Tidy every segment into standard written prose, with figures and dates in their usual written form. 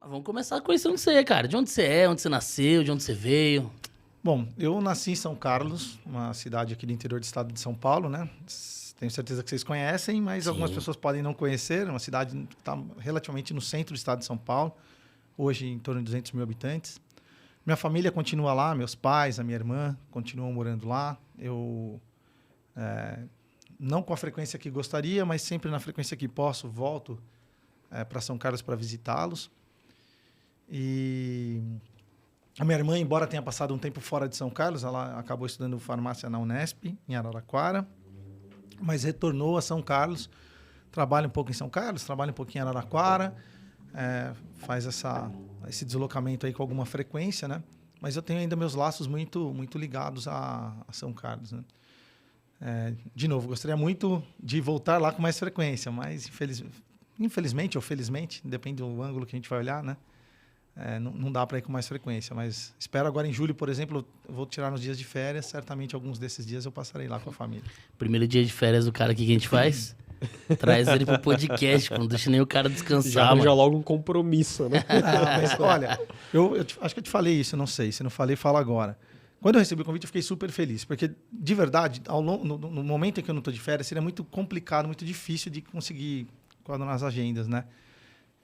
Vamos começar conhecendo você, cara. De onde você é, onde você nasceu, de onde você veio. Bom, eu nasci em São Carlos, uma cidade aqui do interior do estado de São Paulo, né? Tenho certeza que vocês conhecem, mas algumas Sim. pessoas podem não conhecer. É uma cidade que está relativamente no centro do estado de São Paulo, hoje em torno de 200 mil habitantes. Minha família continua lá, meus pais, a minha irmã continuam morando lá. Eu, não com a frequência que gostaria, mas sempre na frequência que posso, volto para São Carlos para visitá-los. E a minha irmã, embora tenha passado um tempo fora de São Carlos, ela acabou estudando farmácia na Unesp, em Araraquara, mas retornou a São Carlos, trabalha um pouco em São Carlos, trabalha um pouquinho em Araraquara, faz esse deslocamento aí com alguma frequência, né? Mas eu tenho ainda meus laços muito, muito ligados a São Carlos, né? De novo, gostaria muito de voltar lá com mais frequência, mas infelizmente ou felizmente, depende do ângulo que a gente vai olhar, né? Não dá para ir com mais frequência, mas espero agora em julho, por exemplo, eu vou tirar nos dias de férias, certamente alguns desses dias eu passarei lá com a família. Primeiro dia de férias do cara, o que a gente faz? Traz ele pro podcast, não deixa nem o cara descansar, Já mano. arranja logo um compromisso, né? Mas olha, acho que eu te falei isso, não sei, se não falei, falo agora. Quando eu recebi o convite, eu fiquei super feliz, porque, de verdade, no momento em que eu não estou de férias, seria muito complicado, muito difícil de conseguir coordenar as agendas, né?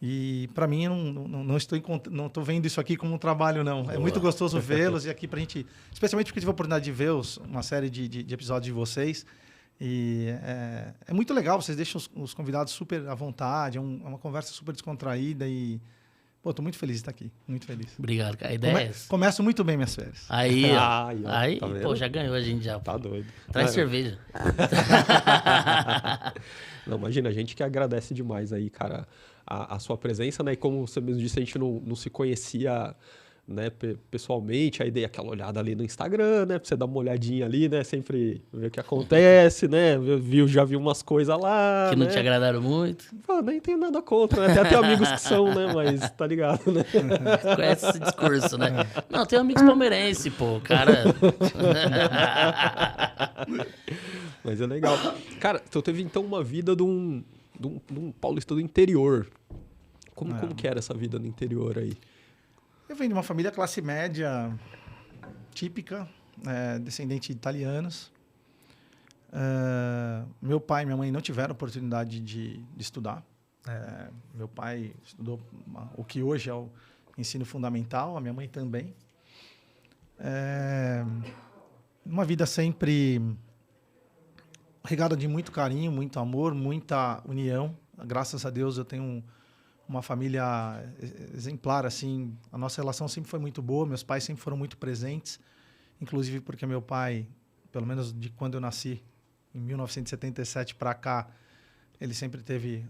E para mim, eu não estou vendo isso aqui como um trabalho, não. É muito gostoso vê-los e aqui para a gente, especialmente porque tive a oportunidade de ver uma série de episódios de vocês. E é muito legal, vocês deixam os convidados super à vontade, é uma conversa super descontraída e pô, tô muito feliz de estar aqui, muito feliz. Obrigado, cara. A ideia é essa. Começo muito bem minhas férias. Aí, ó. Ai, ó, Aí, tá vendo? pô, já ganhou a gente já. Tá doido. Traz Não, cerveja. Não, imagina, a gente que agradece demais aí, cara, a sua presença, né? E como você mesmo disse, a gente não se conhecia, né, pessoalmente, aí dei aquela olhada ali no Instagram, né? Pra você dar uma olhadinha ali, né? Sempre ver o que acontece, né? Já viu umas coisas lá, Que não né? te agradaram muito. Pô, nem tenho nada contra, né? Até amigos que são, né? Mas tá ligado, né? Conhece esse discurso, né? Não, tem amigos palmeirense, pô. Cara. Mas é legal. Cara, tu teve então uma vida de um paulista do interior. Como que era essa vida no interior aí? Eu venho de uma família classe média típica, descendente de italianos. Meu pai e minha mãe não tiveram oportunidade de estudar. Meu pai estudou o que hoje é o ensino fundamental, a minha mãe também. Uma vida sempre regada de muito carinho, muito amor, muita união. Graças a Deus eu tenho uma família exemplar, assim. A nossa relação sempre foi muito boa, meus pais sempre foram muito presentes, inclusive porque meu pai, pelo menos de quando eu nasci, em 1977 para cá, ele sempre teve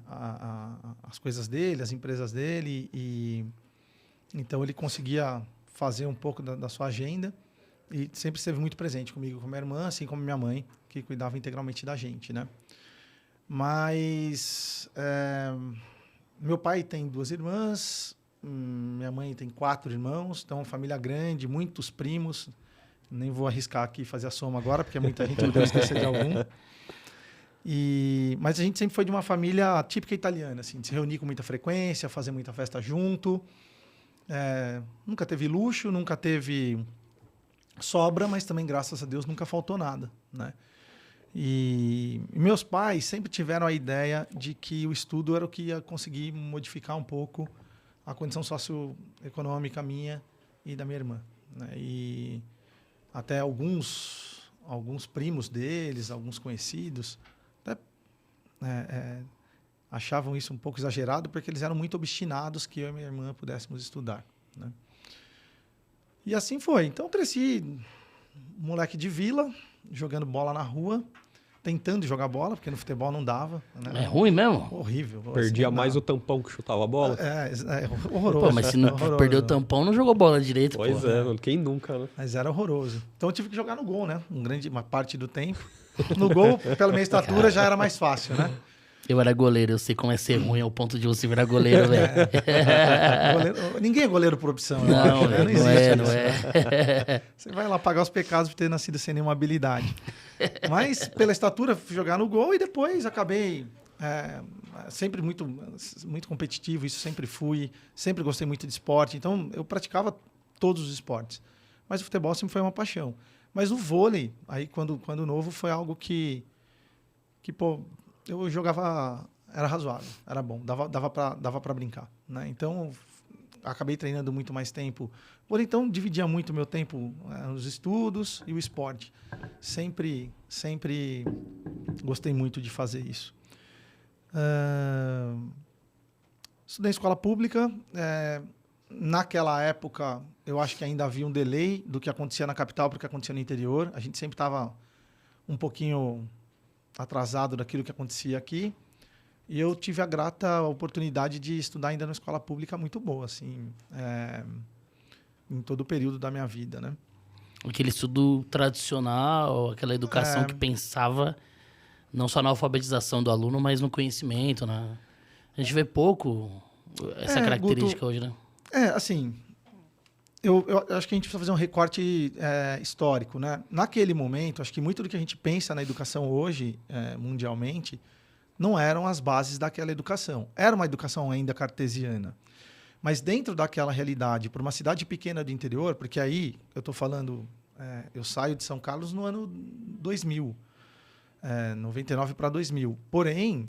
as coisas dele, as empresas dele, e então ele conseguia fazer um pouco da sua agenda e sempre esteve muito presente comigo, com minha irmã, assim como minha mãe, que cuidava integralmente da gente, né? Mas meu pai tem 2 irmãs, minha mãe tem 4 irmãos, então uma família grande, muitos primos. Nem vou arriscar aqui fazer a soma agora, porque muita gente pode esquecer de algum. Mas a gente sempre foi de uma família típica italiana, assim, de se reunir com muita frequência, fazer muita festa junto. Nunca teve luxo, nunca teve sobra, mas também, graças a Deus, nunca faltou nada, né? E meus pais sempre tiveram a ideia de que o estudo era o que ia conseguir modificar um pouco a condição socioeconômica minha e da minha irmã, né? E até alguns primos deles, alguns conhecidos, até, achavam isso um pouco exagerado, porque eles eram muito obstinados que eu e minha irmã pudéssemos estudar, né? E assim foi. Então, cresci moleque de vila, jogando bola na rua, tentando jogar bola, porque no futebol não dava, né? É ruim mesmo? Horrível. Perdia assim, mais o tampão que chutava a bola? Horroroso. Pô, mas se não horroroso. perdeu o tampão, não jogou bola direito, Pois pô. é, mano. Quem nunca, né? Mas era horroroso. Então eu tive que jogar no gol, né? Uma parte do tempo. No gol, pela minha estatura, já era mais fácil, né? Eu era goleiro, eu sei como é ser ruim ao ponto de você virar goleiro, velho. Ninguém é goleiro por opção, eu Não, acho, né? velho, não é, não isso. é. Você vai lá pagar os pecados por ter nascido sem nenhuma habilidade. Mas, pela estatura, fui jogar no gol e depois acabei sempre muito, muito competitivo, isso sempre fui, sempre gostei muito de esporte, então eu praticava todos os esportes. Mas o futebol sempre foi uma paixão. Mas o vôlei, aí quando novo, foi algo que pô, eu jogava, era razoável, era bom, dava para brincar, né? Então, acabei treinando muito mais tempo. Vôlei, então, dividia muito o meu tempo nos estudos e o esporte. Sempre gostei muito de fazer isso. Estudei em escola pública. Naquela época, eu acho que ainda havia um delay do que acontecia na capital para o que acontecia no interior. A gente sempre estava um pouquinho atrasado daquilo que acontecia aqui. E eu tive a grata oportunidade de estudar ainda numa escola pública muito boa, assim, em todo o período da minha vida, né? Aquele estudo tradicional, aquela educação que pensava não só na alfabetização do aluno, mas no conhecimento, né? A gente vê pouco essa característica, Guto, hoje, né? Assim, eu acho que a gente precisa fazer um recorte histórico, né? Naquele momento, acho que muito do que a gente pensa na educação hoje, mundialmente, não eram as bases daquela educação. Era uma educação ainda cartesiana. Mas dentro daquela realidade, por uma cidade pequena do interior, porque aí eu estou falando, eu saio de São Carlos no ano 2000, 99 para 2000. Porém,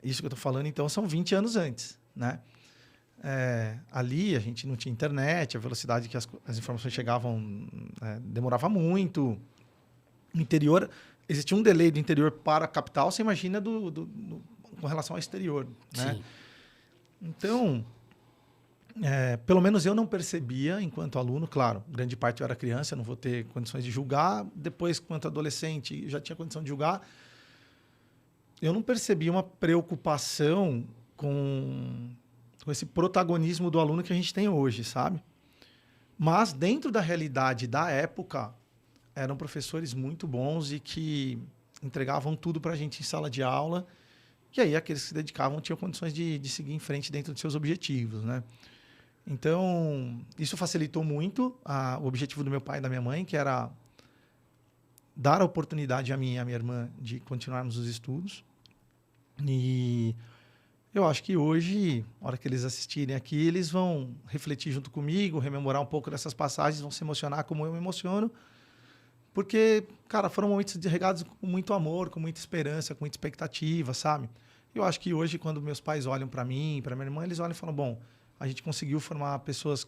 isso que eu estou falando, então, são 20 anos antes, né? Ali a gente não tinha internet, a velocidade que as informações chegavam demorava muito. No interior, existia um delay do interior para a capital, você imagina com relação ao exterior, né? Sim. Então, pelo menos eu não percebia enquanto aluno, claro, grande parte eu era criança, não vou ter condições de julgar, depois, quanto adolescente, já tinha condição de julgar, eu não percebia uma preocupação com esse protagonismo do aluno que a gente tem hoje, sabe? Mas, dentro da realidade da época, eram professores muito bons e que entregavam tudo para a gente em sala de aula. E aí, aqueles que se dedicavam tinham condições de seguir em frente dentro dos seus objetivos, né? Então, isso facilitou muito o objetivo do meu pai e da minha mãe, que era dar a oportunidade a mim e a minha irmã de continuarmos os estudos. E eu acho que hoje, na hora que eles assistirem aqui, eles vão refletir junto comigo, rememorar um pouco dessas passagens, vão se emocionar como eu me emociono. Porque, cara, foram momentos regados com muito amor, com muita esperança, com muita expectativa, sabe? Eu acho que hoje, quando meus pais olham para mim, para minha irmã, eles olham e falam, bom, a gente conseguiu formar pessoas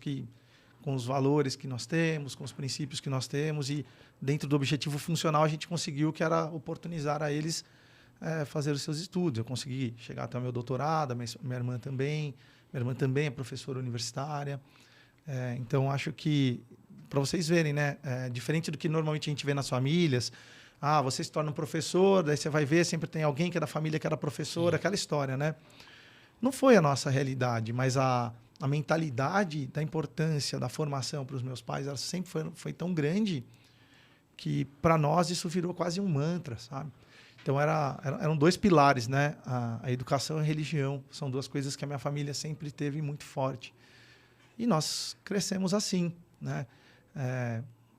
com os valores que nós temos, com os princípios que nós temos, e dentro do objetivo funcional a gente conseguiu, que era oportunizar a eles fazer os seus estudos. Eu consegui chegar até o meu doutorado, minha irmã também. Minha irmã também é professora universitária. Então, acho que, para vocês verem, né? Diferente do que normalmente a gente vê nas famílias, você se torna um professor, daí você vai ver, sempre tem alguém que é da família que era professor, aquela história, né? Não foi a nossa realidade, mas a mentalidade da importância da formação para os meus pais, ela sempre foi tão grande que, para nós, isso virou quase um mantra, sabe? Então, eram dois pilares, né? A educação e a religião. São duas coisas que a minha família sempre teve muito forte. E nós crescemos assim, né?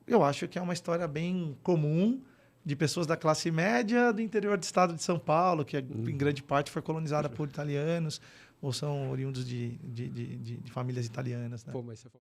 Eu acho que é uma história bem comum de pessoas da classe média do interior do estado de São Paulo, que em grande parte foi colonizada por italianos ou são oriundos de famílias italianas, né? Pô, mas você